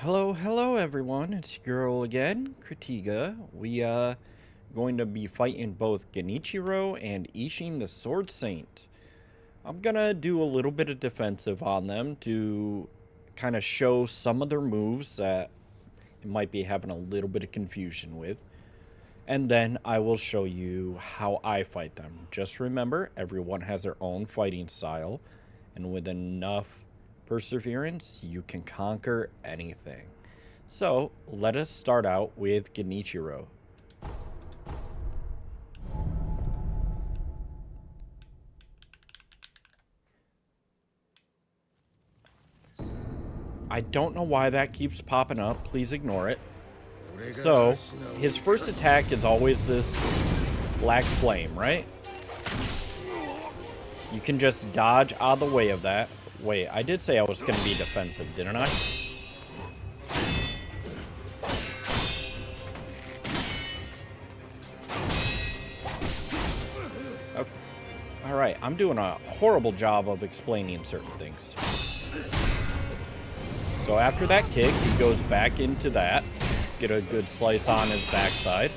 Hello everyone. It's your girl again, Kritiga. We going to be fighting both Genichiro and Isshin the Sword Saint. I'm gonna do a little bit of defensive on them to kind of show some of their moves that it might be having a little bit of confusion with. And then I will show you how I fight them. Just remember, everyone has their own fighting style, and with enough perseverance, you can conquer anything. So, let us start out with Genichiro. I don't know why that keeps popping up. Please ignore it. So, his first attack is always this black flame, right? You can just dodge out of the way of that. Wait, I did say I was going to be defensive, didn't I? Okay. Alright, I'm doing a horrible job of explaining certain things. So after that kick, he goes back into that. Get a good slice on his backside.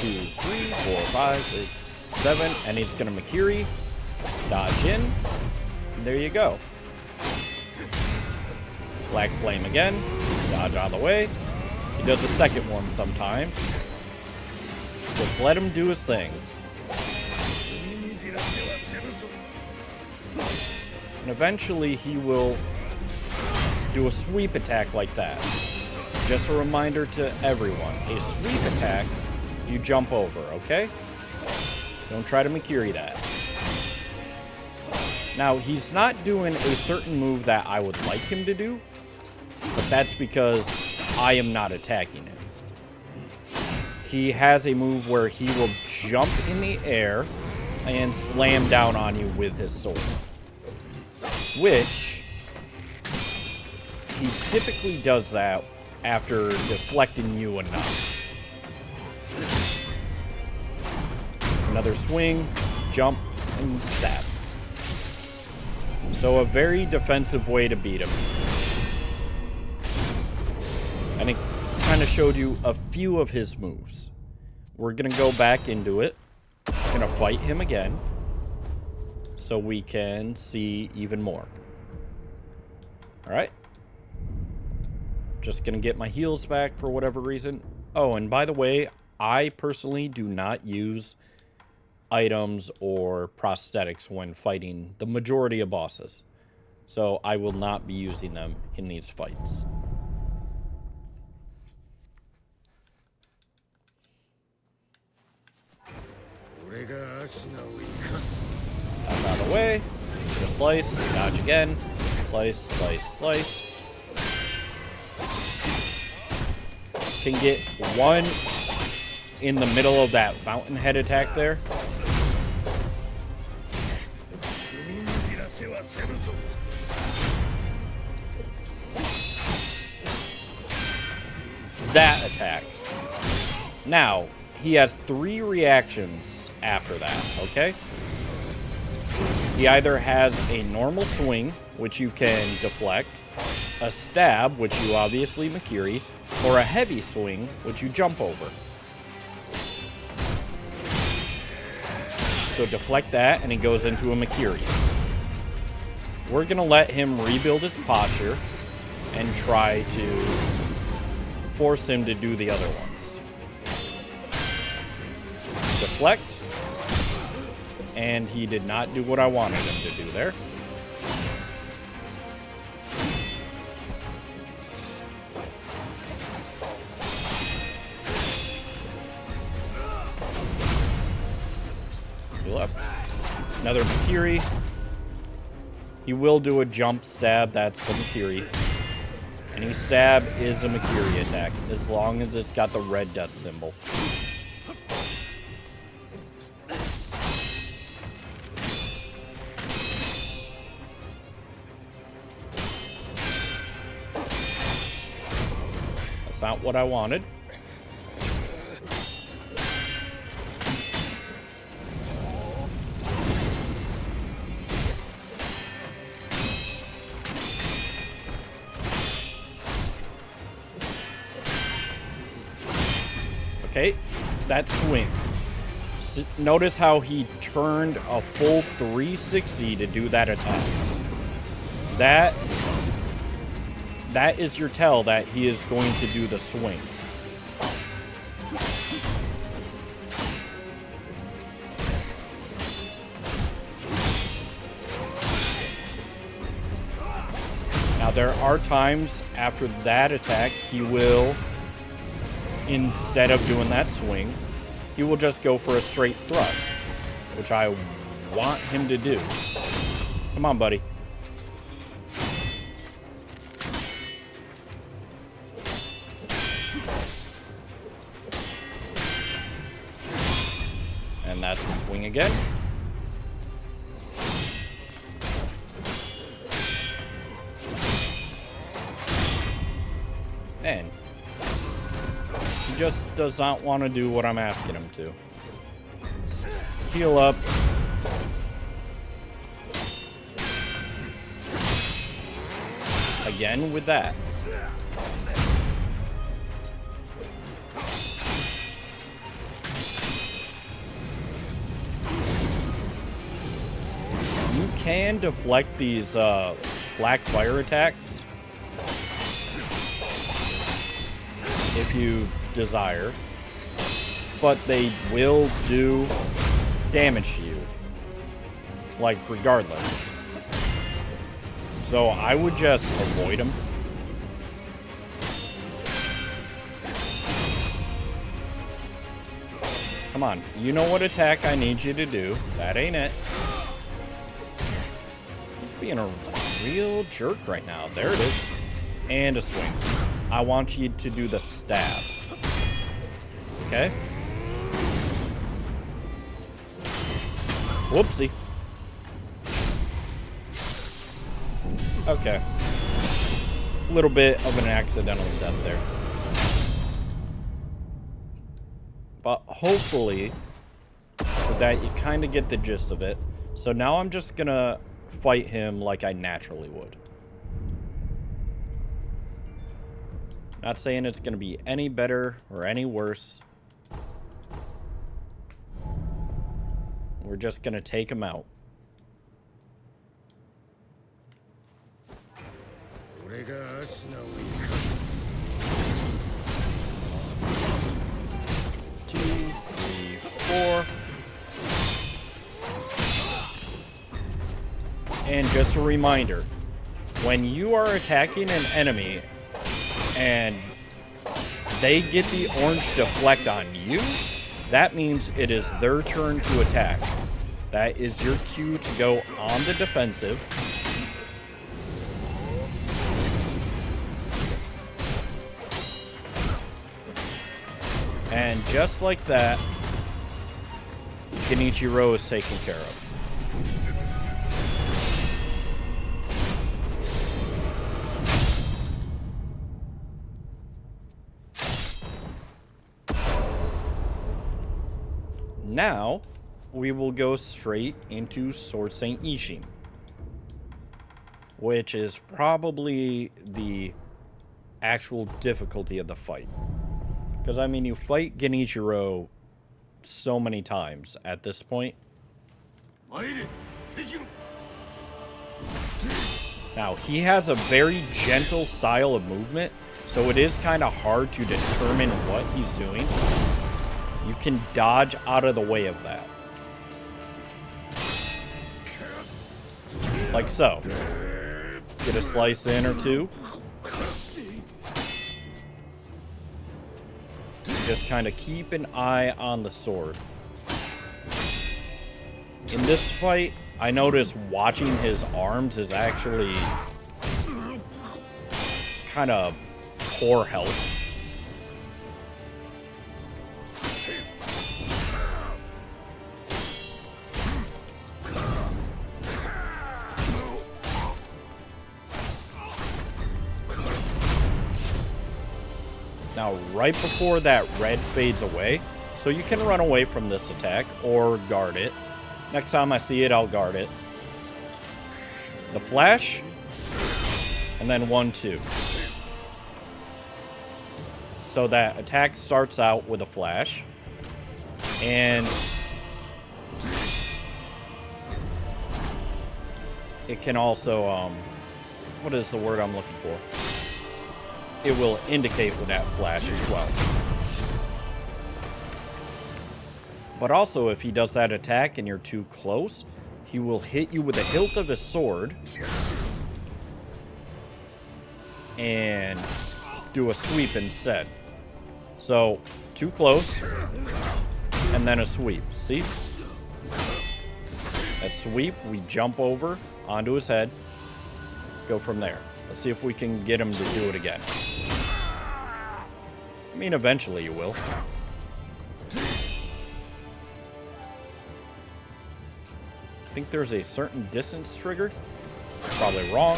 Two, three, four, five, six, seven, and he's gonna Makiri, dodge in, and there you go. Black flame again, dodge out of the way. He does the second one sometimes. Just let him do his thing. And eventually he will do a sweep attack like that. Just a reminder to everyone, a sweep attack you jump over, okay? Don't try to Makiri that. Now, he's not doing a certain move that I would like him to do, but that's because I am not attacking him. He has a move where he will jump in the air and slam down on you with his sword, which he typically does that after deflecting you enough. Another swing, jump, and stab. So a very defensive way to beat him. And it kind of showed you a few of his moves. We're going to go back into it. Going to fight him again, so we can see even more. Alright. Just going to get my heals back for whatever reason. Oh, and by the way, I personally do not use items or prosthetics when fighting the majority of bosses. So I will not be using them in these fights. Out of the way. Just slice, dodge again. Slice, slice, slice. Can get one in the middle of that fountainhead attack there. That attack. Now, he has 3 reactions after that, okay? He either has a normal swing, which you can deflect, a stab, which you obviously Makiri, or a heavy swing, which you jump over. So deflect that, and he goes into a Makiri. We're going to let him rebuild his posture and try to force him to do the other ones. Deflect. And he did not do what I wanted him to do there. Heal up. Another Makiri. He will do a jump stab. That's the Makiri. Any stab is a Makiri attack, as long as it's got the red death symbol. That's not what I wanted. Okay, that swing. Notice how he turned a full 360 to do that attack. That is your tell that he is going to do the swing. Now there are times after that attack he will, instead of doing that swing, he will just go for a straight thrust, which I want him to do. Come on, buddy. And that's the swing again. And he just does not want to do what I'm asking him to. Heal up. Again with that. You can deflect these black fire attacks if you desire, but they will do damage to you, like, regardless. So I would just avoid them. Come on, you know what attack I need you to do. That ain't it. He's being a real jerk right now. There it is. And a swing. I want you to do the stab. Okay? Whoopsie. Okay. A little bit of an accidental death there. But hopefully, with that, you kind of get the gist of it. So now I'm just gonna fight him like I naturally would. Not saying it's gonna be any better or any worse. We're just gonna take him out. Two, three, four. And just a reminder, when you are attacking an enemy and they get the orange deflect on you, that means it is their turn to attack. That is your cue to go on the defensive. And just like that, Genichiro is taken care of. Now, we will go straight into Sword Saint Isshin, which is probably the actual difficulty of the fight. Because, I mean, you fight Genichiro so many times at this point. Now, he has a very gentle style of movement, so it is kind of hard to determine what he's doing. You can dodge out of the way of that. Like so. Get a slice in or two. Just kind of keep an eye on the sword. In this fight, I noticed watching his arms is actually kind of poor health. Now, right before that red fades away, so you can run away from this attack or guard it. Next time I see it, I'll guard it. The flash, and then 1, 2. So that attack starts out with a flash. And it can also, what is the word I'm looking for? It will indicate with that flash as well. But also, if he does that attack and you're too close, he will hit you with the hilt of his sword and do a sweep instead. So, too close, and then a sweep. See? A sweep, we jump over onto his head, go from there. Let's see if we can get him to do it again. I mean, eventually you will. I think there's a certain distance triggered. Probably wrong.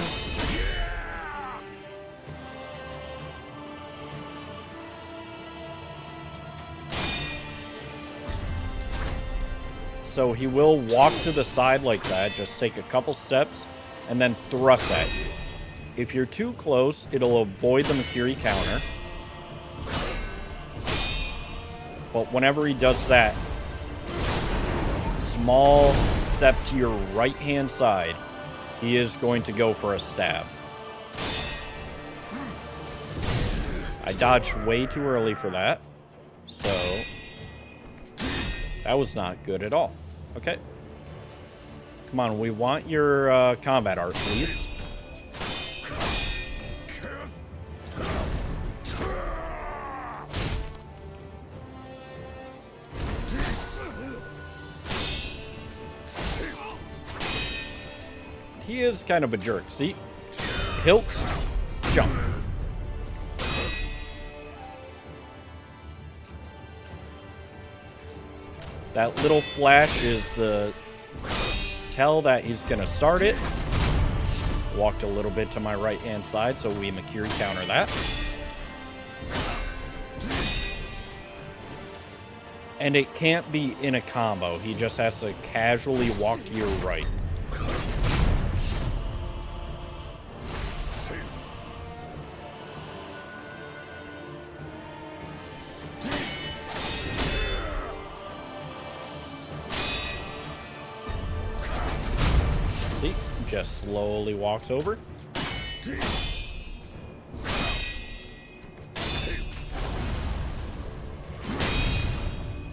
So he will walk to the side like that, just take a couple steps, and then thrust at you. If you're too close, it'll avoid the Makiri counter. But whenever he does that, small step to your right-hand side, he is going to go for a stab. I dodged way too early for that, so that was not good at all. Okay. Come on, we want your combat art, please. He is kind of a jerk. See? Hilt, jump. That little flash is the tell that he's going to start it. Walked a little bit to my right-hand side, so we Makiri counter that. And it can't be in a combo. He just has to casually walk to your right. Just slowly walks over.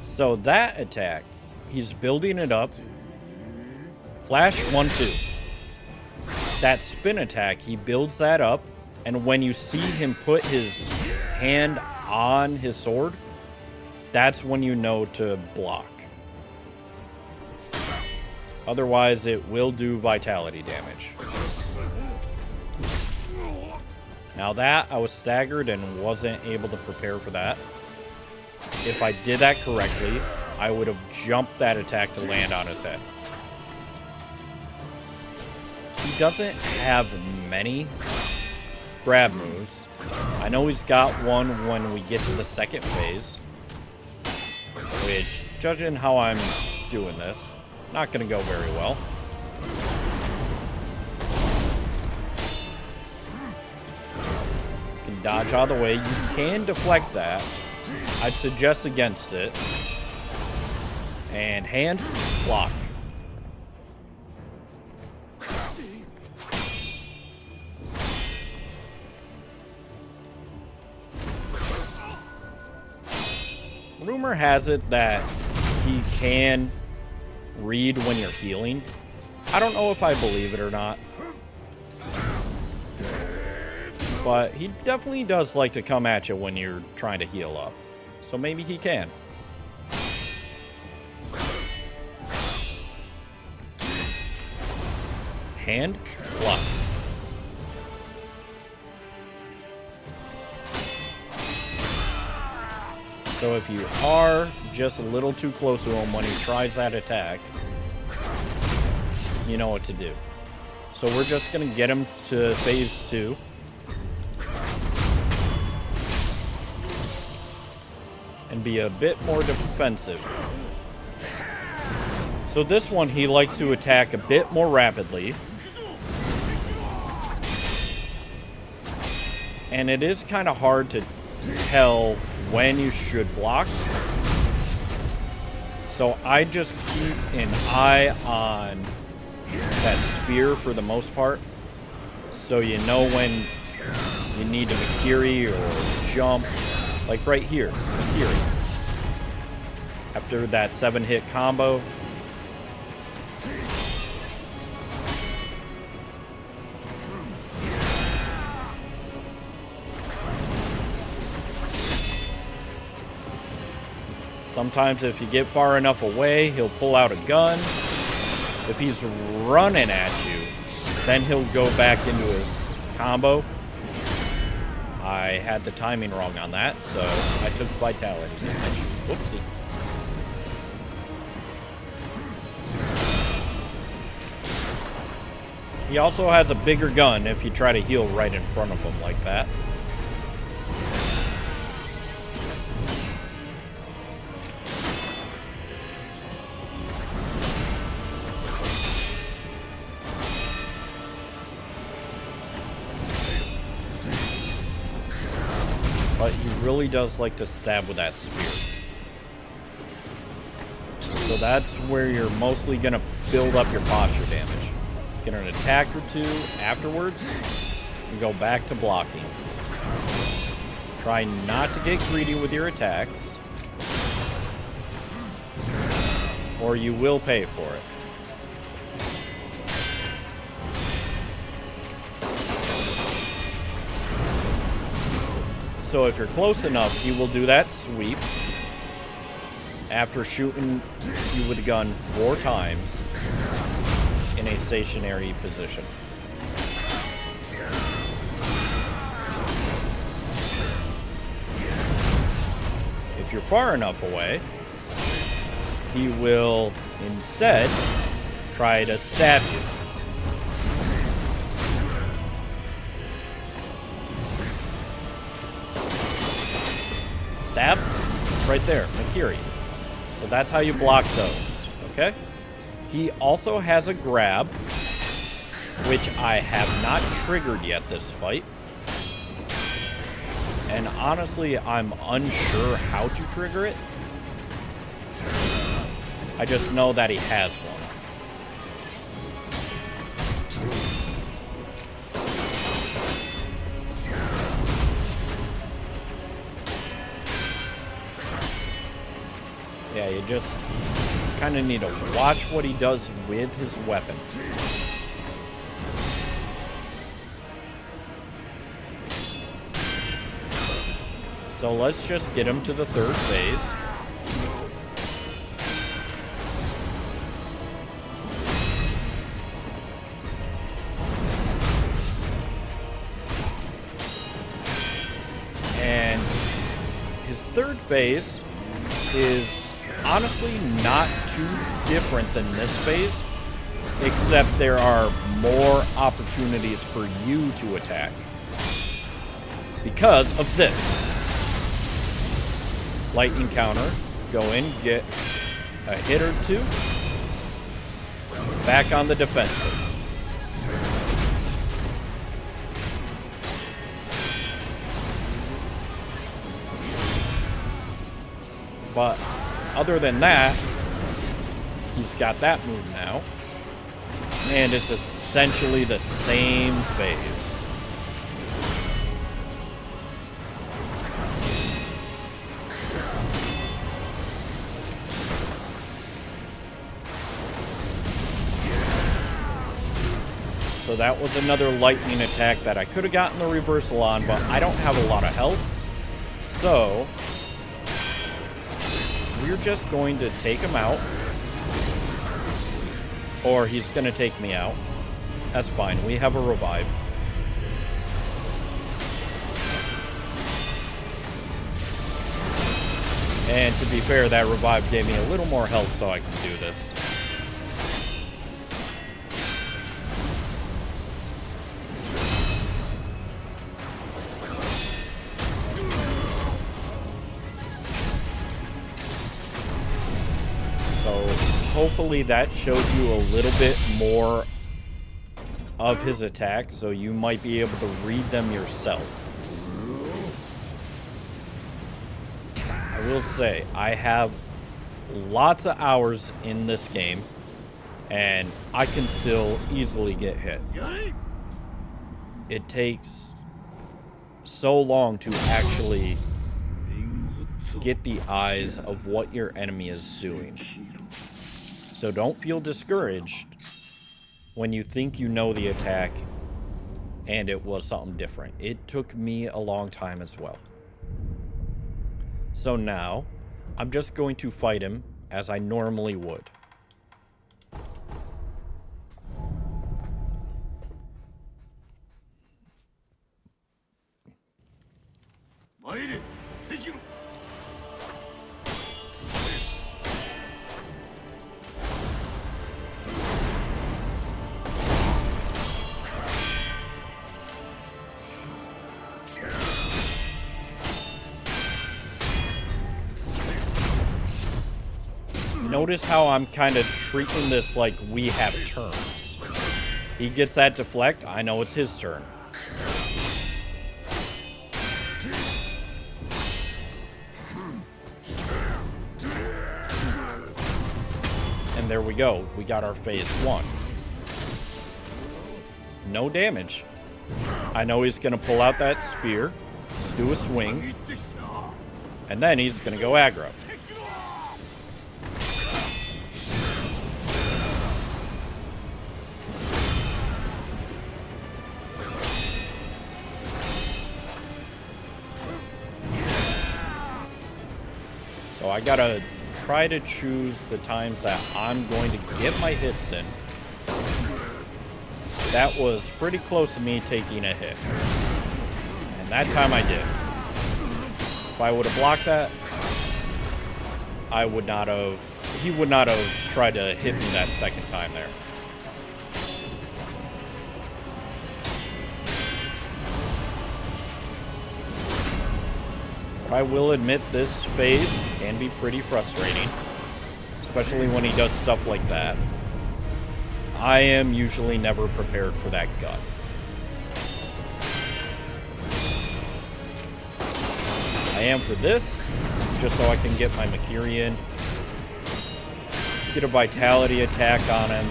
So that attack, he's building it up. Flash 1-2. That spin attack, he builds that up, and when you see him put his hand on his sword, that's when you know to block. Otherwise, it will do vitality damage. Now that, I was staggered and wasn't able to prepare for that. If I did that correctly, I would have jumped that attack to land on his head. He doesn't have many grab moves. I know he's got one when we get to the second phase, which, judging how I'm doing this, not going to go very well. You can dodge out of the way. You can deflect that. I'd suggest against it. And hand, block. Rumor has it that he can read when you're healing. I don't know if I believe it or not, but he definitely does like to come at you when you're trying to heal up, so maybe he can. Hand, block. So if you are just a little too close to him when he tries that attack, you know what to do. So we're just going to get him to phase 2. And be a bit more defensive. So this one, he likes to attack a bit more rapidly. And it is kind of hard to tell when you should block. So I just keep an eye on that spear for the most part, so you know when you need to Makiri or jump. Like right here, Makiri. After that 7-hit combo. Sometimes if you get far enough away, he'll pull out a gun. If he's running at you, then he'll go back into his combo. I had the timing wrong on that, so I took vitality damage. Whoopsie. He also has a bigger gun if you try to heal right in front of him like that. But he really does like to stab with that spear. So that's where you're mostly going to build up your posture damage. Get an attack or two afterwards, and go back to blocking. Try not to get greedy with your attacks, or you will pay for it. So if you're close enough, he will do that sweep after shooting you with a gun 4 times in a stationary position. If you're far enough away, he will instead try to stab you. Stab, right there, Makiri. So that's how you block those, okay? He also has a grab, which I have not triggered yet this fight. And honestly, I'm unsure how to trigger it. I just know that he has one. Yeah, you just kind of need to watch what he does with his weapon. So let's just get him to the 3rd phase. And his 3rd phase is honestly not too different than this phase, except there are more opportunities for you to attack because of this. Lightning counter, go in, get a hit or 2, back on the defensive. But other than that, he's got that move now. And it's essentially the same phase. So that was another lightning attack that I could have gotten the reversal on, but I don't have a lot of health. So we're just going to take him out. Or he's going to take me out. That's fine. We have a revive. And to be fair, that revive gave me a little more health so I can do this. Hopefully that showed you a little bit more of his attack, so you might be able to read them yourself. I will say, I have lots of hours in this game, and I can still easily get hit. It takes so long to actually get the eyes of what your enemy is doing. So don't feel discouraged when you think you know the attack and it was something different. It took me a long time as well. So now, I'm just going to fight him as I normally would. Notice how I'm kind of treating this like we have turns. He gets that deflect, I know it's his turn. And there we go. We got our phase 1. No damage. I know he's going to pull out that spear, do a swing, and then he's going to go aggro. So I gotta try to choose the times that I'm going to get my hits in. That was pretty close to me taking a hit. And that time I did. If I would have blocked that, I would not have... He would not have tried to hit me that second time there. I will admit this phase can be pretty frustrating, especially when he does stuff like that. I am usually never prepared for that gut. I am for this, just so I can get my Makirian, get a vitality attack on him.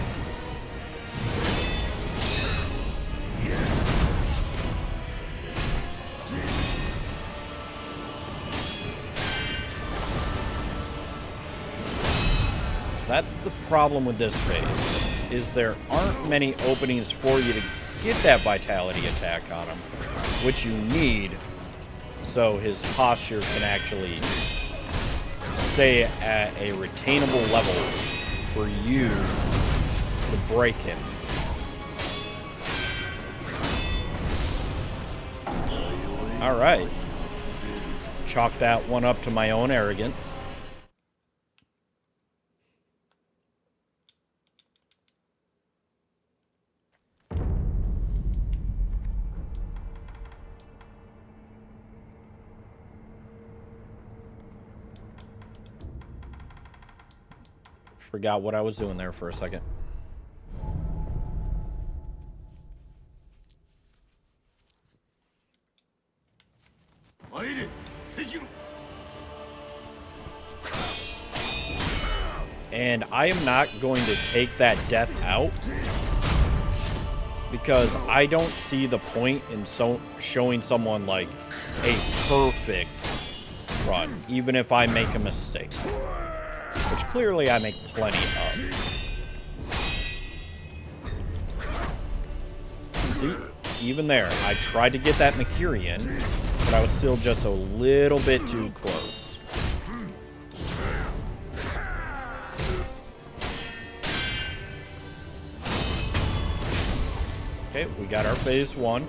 That's the problem with this phase, is there aren't many openings for you to get that vitality attack on him, which you need so his posture can actually stay at a retainable level for you to break him. Alright. Chalk that one up to my own arrogance. Forgot what I was doing there for a second. And I am not going to take that death out because I don't see the point in showing someone like a perfect run, even if I make a mistake. Which clearly I make plenty of. See, even there, I tried to get that Makirian, but I was still just a little bit too close. Okay, we got our phase 1.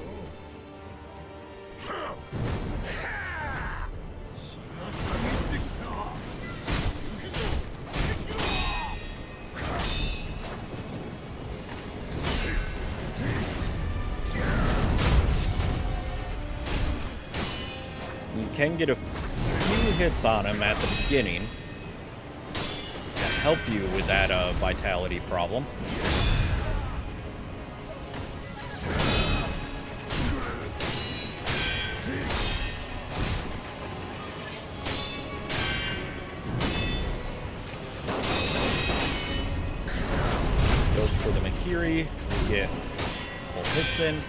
Can get a few hits on him at the beginning to help you with that vitality problem. Harakiri. We get full hits in.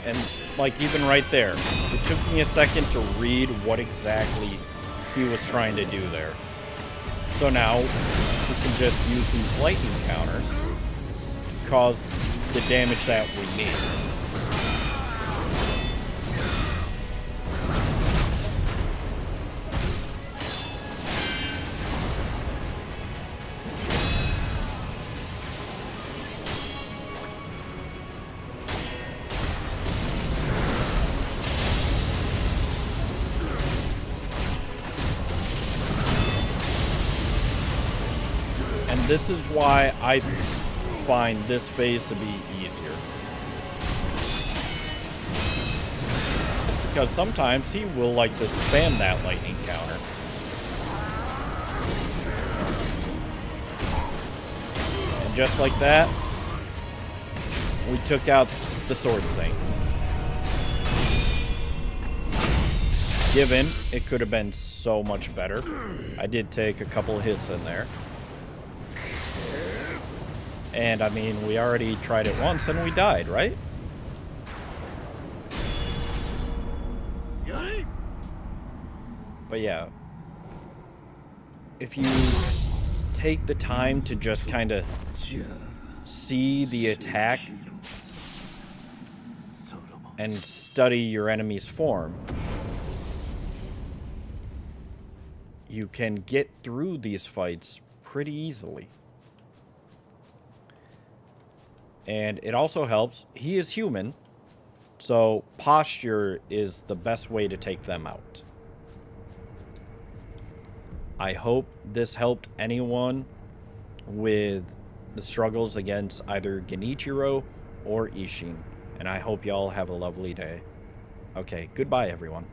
And, like, even right there, it took me a second to read what exactly he was trying to do there. So now, we can just use these lightning counters to cause the damage that we need. And this is why I find this phase to be easier. Because sometimes he will like to spam that lightning counter. And just like that, we took out the Sword Saint. Given, it could have been so much better. I did take a couple of hits in there. And, I mean, we already tried it once and we died, right? But yeah. If you take the time to just kind of see the attack and study your enemy's form, you can get through these fights pretty easily. And it also helps, he is human, so posture is the best way to take them out. I hope this helped anyone with the struggles against either Genichiro or Isshin, and I hope y'all have a lovely day. Okay, goodbye everyone.